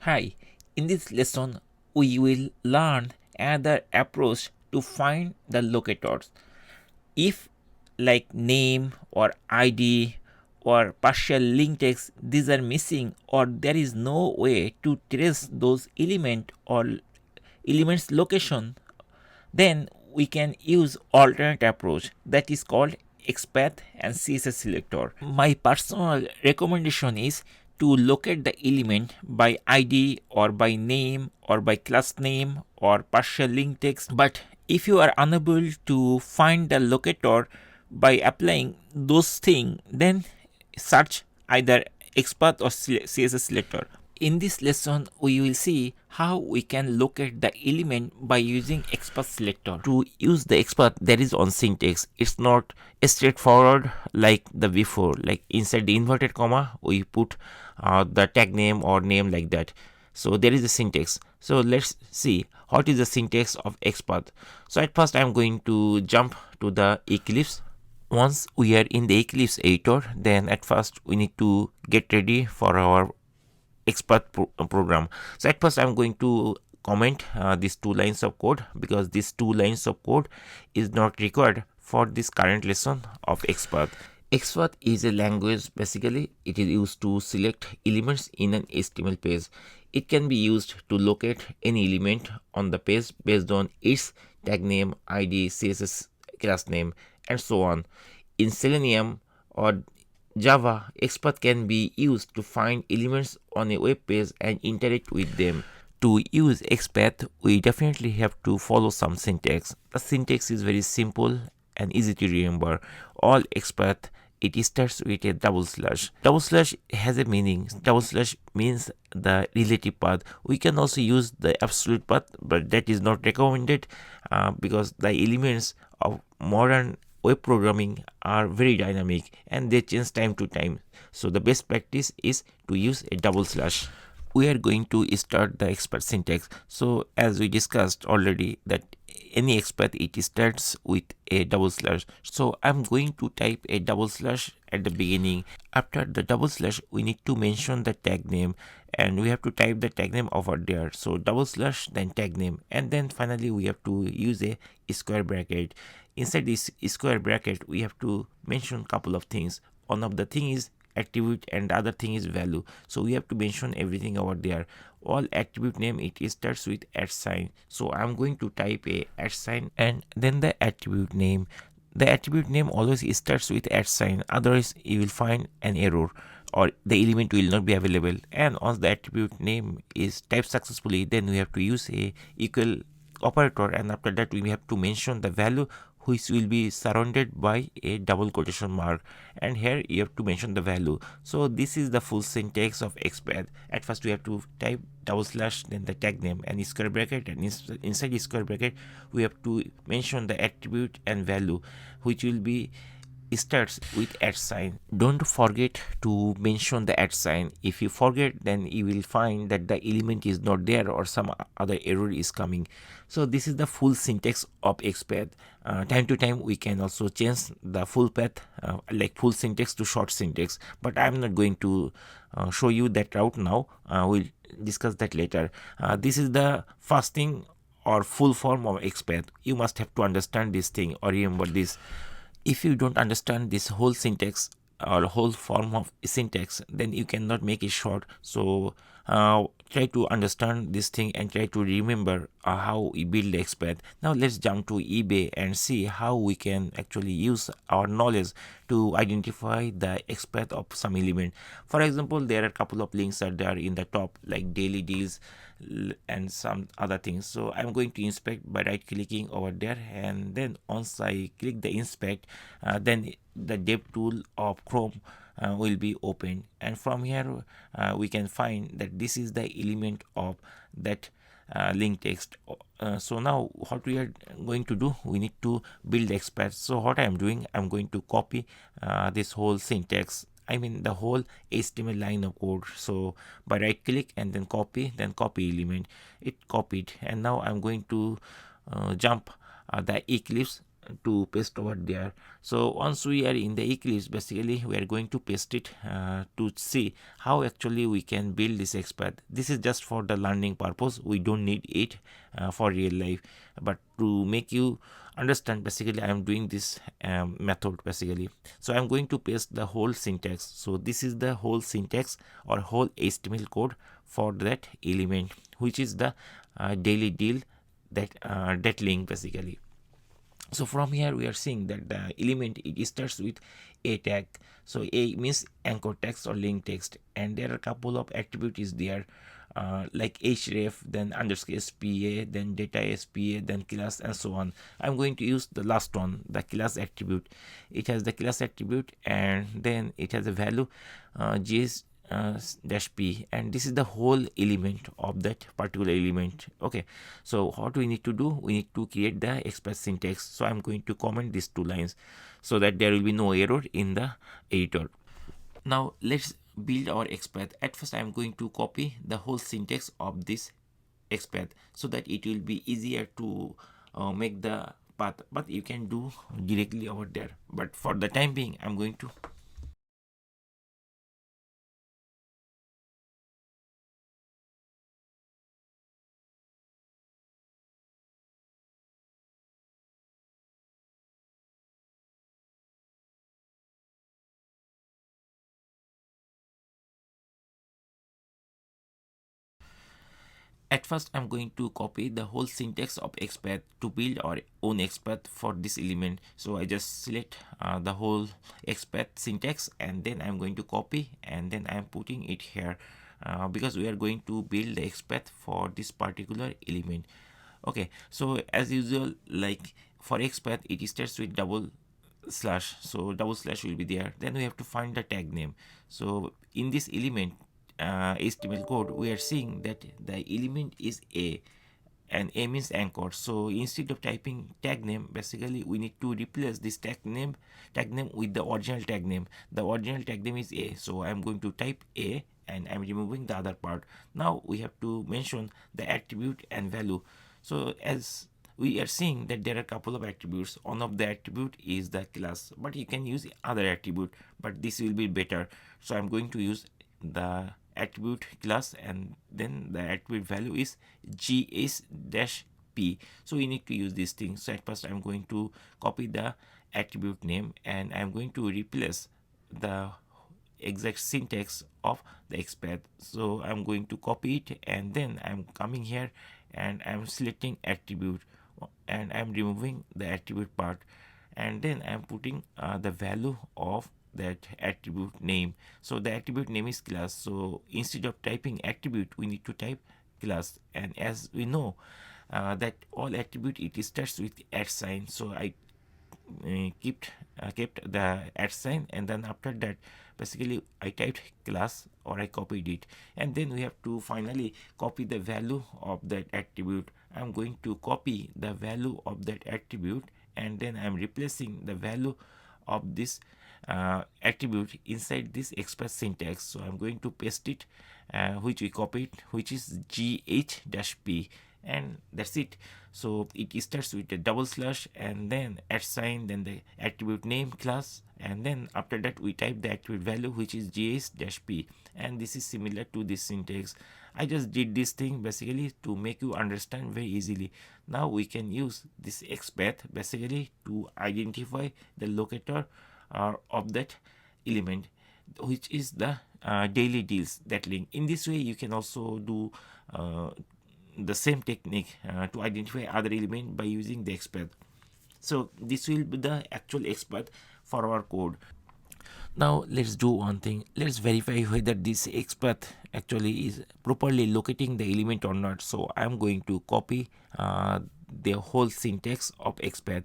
Hi, in this lesson, we will learn another approach to find the locators. If like name or ID or partial link text, these are missing or there is no way to trace those elements location, then we can use alternate approach that is called xpath and css selector. My personal recommendation is to locate the element by id or by name or by class name or partial link text. But if you are unable to find the locator by applying those things, then search either xpath or css selector. In this lesson, we will see how we can locate the element by using xpath selector. To use the xpath, there is on syntax. It's not straightforward like the before. Like inside the inverted comma, we put the tag name or name like that. So there is a syntax. So let's see what is the syntax of xpath. So at first, I'm going to jump to the Eclipse. Once we are in the Eclipse editor, then at first we need to get ready for our xpath program. So at first I'm going to comment these 2 lines of code, because these 2 lines of code is not required for this current lesson of xpath. xpath is a language. Basically it is used to select elements in an HTML page. It can be used to locate any element on the page based on its tag name, id, css class name, and so on. In Selenium or Java, xpath can be used to find elements on a web page and interact with them. To use xpath, we definitely have to follow some syntax. The syntax is very simple and easy to remember. All xpath, it starts with a double slash. Double slash has a meaning. Double slash means the relative path. We can also use the absolute path, but that is not recommended because the elements of modern web programming are very dynamic and they change time to time. So the best practice is to use a double slash. We are going to start the xpath syntax. So as we discussed already that any xpath, it starts with a double slash. So I'm going to type a double slash at the beginning. After the double slash, we need to mention the tag name and we have to type the tag name over there. So double slash, then tag name, and then finally we have to use a square bracket. Inside this square bracket, we have to mention couple of things. One of the thing is attribute and the other thing is value. So we have to mention everything over there. All attribute name, it starts with @. So I'm going to type a @ and then the attribute name. The attribute name always starts with @, otherwise you will find an error or the element will not be available. And once the attribute name is typed successfully, then we have to use a equal operator, and after that we have to mention the value, which will be surrounded by a double quotation mark, and here you have to mention the value. So this is the full syntax of xpath. At first we have to type double slash, then the tag name and square bracket, and inside the square bracket we have to mention the attribute and value, which will be starts with @. Don't forget to mention the @. If you forget, then you will find that the element is not there or some other error is coming. So this is the full syntax of xpath. Time to time we can also change the full path, like full syntax to short syntax, but I'm not going to show you that route now. We'll discuss that later. This is the first thing or full form of xpath. You must have to understand this thing or remember this. If you don't understand this whole syntax or whole form of syntax, then you cannot make it short. So try to understand this thing and try to remember how we build the xpath. Now let's jump to eBay and see how we can actually use our knowledge to identify the xpath of some element. For example, there are a couple of links that are in the top, like daily deals and some other things. So I'm going to inspect by right clicking over there, and then once I click the inspect, then the dev tool of Chrome will be opened, and from here we can find that this is the element of that link text. So now what we are going to do, we need to build xpath. So what I am doing, I'm going to copy this whole syntax, I mean the whole HTML line of code. So by right click and then copy element, it copied, and now I'm going to jump the Eclipse to paste over there. So once we are in the Eclipse, basically we are going to paste it to see how actually we can build this XPath. This is just for the learning purpose, we don't need it for real life, but to make you understand, basically I am doing this method basically. So I'm going to paste the whole syntax. So this is the whole syntax or whole HTML code for that element, which is the daily deal, that link basically. So from here we are seeing that the element, it starts with a tag. So a means anchor text or link text, and there are a couple of attributes there, like href, then underscore spa, then data spa, then class, and so on. I'm going to use the last one, the class attribute. It has the class attribute, and then it has a value gs dash p, and this is the whole element of that particular element. Okay, so what we need to do, we need to create the express syntax. So I'm going to comment these two lines so that there will be no error in the editor. Now let's build our xpath. At first I'm going to copy the whole syntax of this xpath so that it will be easier to make the path, but you can do directly over there. But for the time being, I'm going to At first, I'm going to copy the whole syntax of xpath to build our own xpath for this element. So I just select the whole xpath syntax, and then I'm going to copy, and then I'm putting it here because we are going to build the xpath for this particular element. Okay, so as usual, like for xpath, it starts with double slash, so double slash will be there. Then we have to find the tag name. So in this element HTML code, we are seeing that the element is a, and a means anchor. So instead of typing tag name, basically we need to replace this tag name with the original tag name. The original tag name is a, so I'm going to type a, and I'm removing the other part. Now we have to mention the attribute and value. So as we are seeing that there are a couple of attributes. One of the attribute is the class, but you can use other attribute, but this will be better. So I'm going to use the attribute class, and then the attribute value is gs dash p. So we need to use this thing. So at first I'm going to copy the attribute name, and I'm going to replace the exact syntax of the xpath. So I'm going to copy it, and then I'm coming here and I'm selecting attribute, and I'm removing the attribute part, and then I'm putting the value of that attribute name. So the attribute name is class. So instead of typing attribute, we need to type class. And as we know that all attribute, it starts with at sign. So I kept the at sign, and then after that basically I typed class, or I copied it, and then we have to finally copy the value of that attribute. I'm going to copy the value of that attribute, and then I'm replacing the value of this attribute inside this express syntax. So I'm going to paste it, which we copied, which is gh-p, and that's it. So it starts with a double slash, and then at sign, then the attribute name class, and then after that we type the attribute value, which is gs-p, and this is similar to this syntax. I just did this thing basically to make you understand very easily. Now we can use this xpath basically to identify the locator of that element, which is the daily deals, that link. In this way you can also do the same technique to identify other element by using the xpath. So this will be the actual xpath for our code. Now let's do one thing. Let's verify whether this xpath actually is properly locating the element or not. So I'm going to copy the whole syntax of xpath,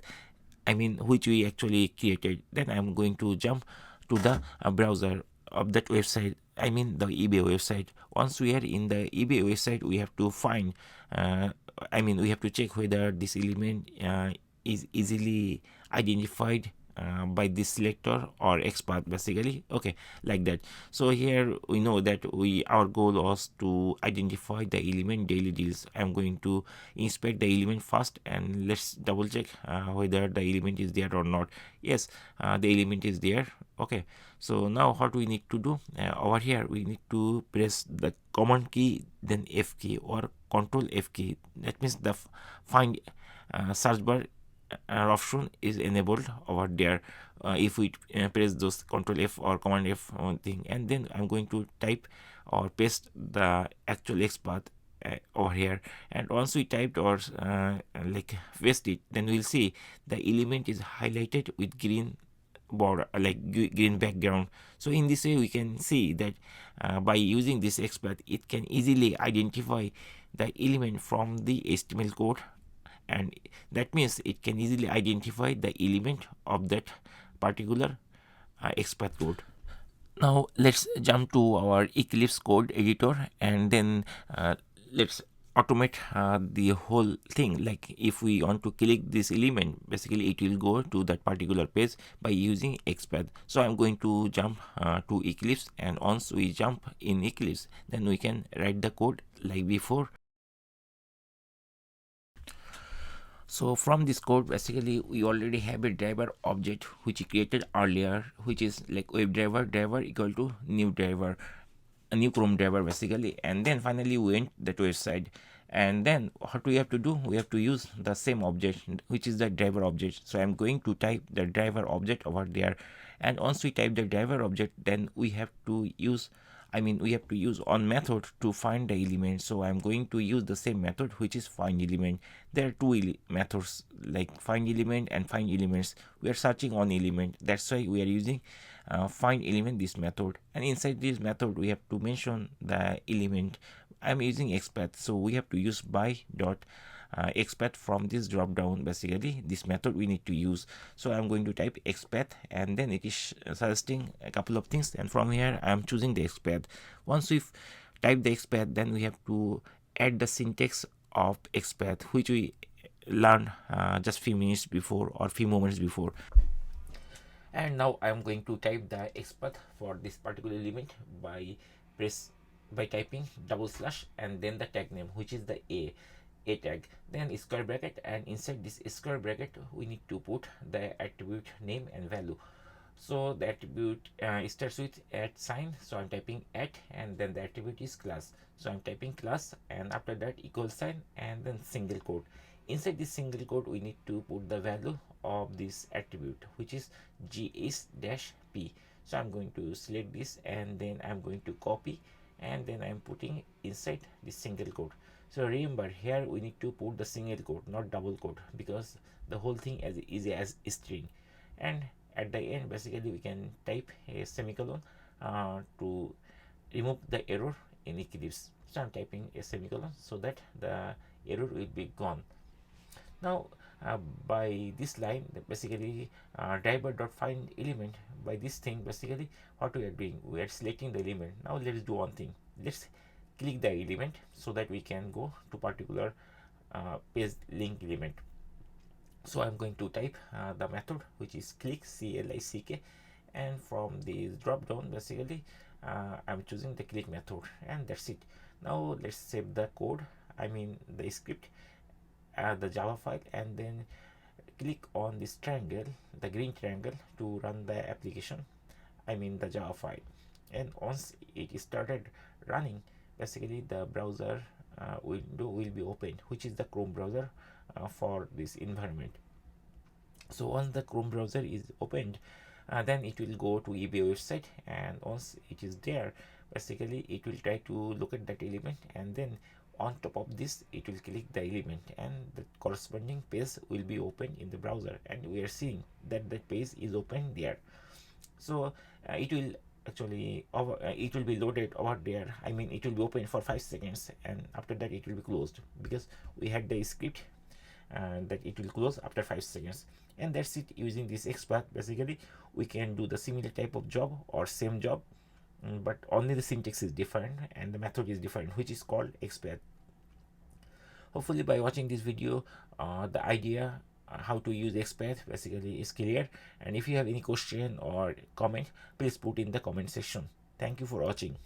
I mean which we actually created. Then I'm going to jump to the browser of that website, I mean the eBay website. Once we are in the eBay website, we have to find we have to check whether this element is easily identified by this selector or xpath basically. Okay, like that. So here we know that our goal was to identify the element daily deals. I'm going to inspect the element first, and let's double check whether the element is there or not. Yes, the element is there. Okay, so now what we need to do, over here we need to press the command key, then F key or control F key. That means the find search bar option is enabled over there. If we press those control F or command F thing, and then I'm going to type or paste the actual xpath over here, and once we typed or like paste it, then we'll see the element is highlighted with green border, like green background. So in this way we can see that by using this xpath, it can easily identify the element from the HTML code, and that means it can easily identify the element of that particular xpath code. Now let's jump to our Eclipse code editor, and then let's automate the whole thing. Like if we want to click this element, basically it will go to that particular page by using xpath. So I'm going to jump to Eclipse, and once we jump in Eclipse, then we can write the code like before. So from this code, basically we already have a driver object which we created earlier, which is like web driver equal to new driver, a new Chrome driver basically. And then finally we went that website, and then what we have to do, we have to use the same object, which is the driver object. So I'm going to type the driver object over there, and once we type the driver object, then we have to use on method to find the element. So I'm going to use the same method, which is find element. There are two methods, like find element and find elements. We are searching on element, that's why we are using find element, this method. And inside this method we have to mention the element. I'm using xpath, so we have to use by dot xpath from this drop down. Basically this method we need to use. So I'm going to type xpath, and then it is suggesting a couple of things, and from here I'm choosing the xpath. Once we've typed the xpath, then we have to add the syntax of xpath, which we learned just few minutes before or few moments before. And now I am going to type the xpath for this particular element by typing / and then the tag name, which is the a tag, then square bracket, and inside this square bracket we need to put the attribute name and value. So the attribute starts with at sign, so I'm typing at, and then the attribute is class, so I'm typing class, and after that equal sign, and then single quote. Inside this single quote we need to put the value of this attribute, which is gs-p. So I'm going to select this, and then I'm going to copy, and then I'm putting inside this single quote. So remember, here we need to put the single quote, not double quote, because the whole thing is as string. And at the end, basically we can type a semicolon to remove the error in Eclipse. So I'm typing a semicolon so that the error will be gone. Now by this line, basically driver.find element, by this thing, basically what we are doing, we are selecting the element. Now let's do one thing, let's click the element so that we can go to particular page link element. So I'm going to type the method, which is click, click, and from the drop down, basically I'm choosing the click method, and that's it. Now let's save the code, the script, the Java file, and then click on this triangle, the green triangle, to run the application, the Java file. And once it started running, basically the browser window will be opened, which is the Chrome browser for this environment. So once the Chrome browser is opened, then it will go to eBay website, and once it is there, basically it will try to look at that element, and then on top of this it will click the element, and the corresponding page will be open in the browser, and we are seeing that the page is open there. So it will actually it will be loaded over there. It will be open for 5 seconds, and after that it will be closed, because we had the script that it will close after 5 seconds. And that's it. Using this xpath, basically we can do the similar type of job or same job, but only the syntax is different and the method is different, which is called xpath. Hopefully by watching this video, the idea how to use xpath basically is clear. And if you have any question or comment, please put in the comment section. Thank you for watching.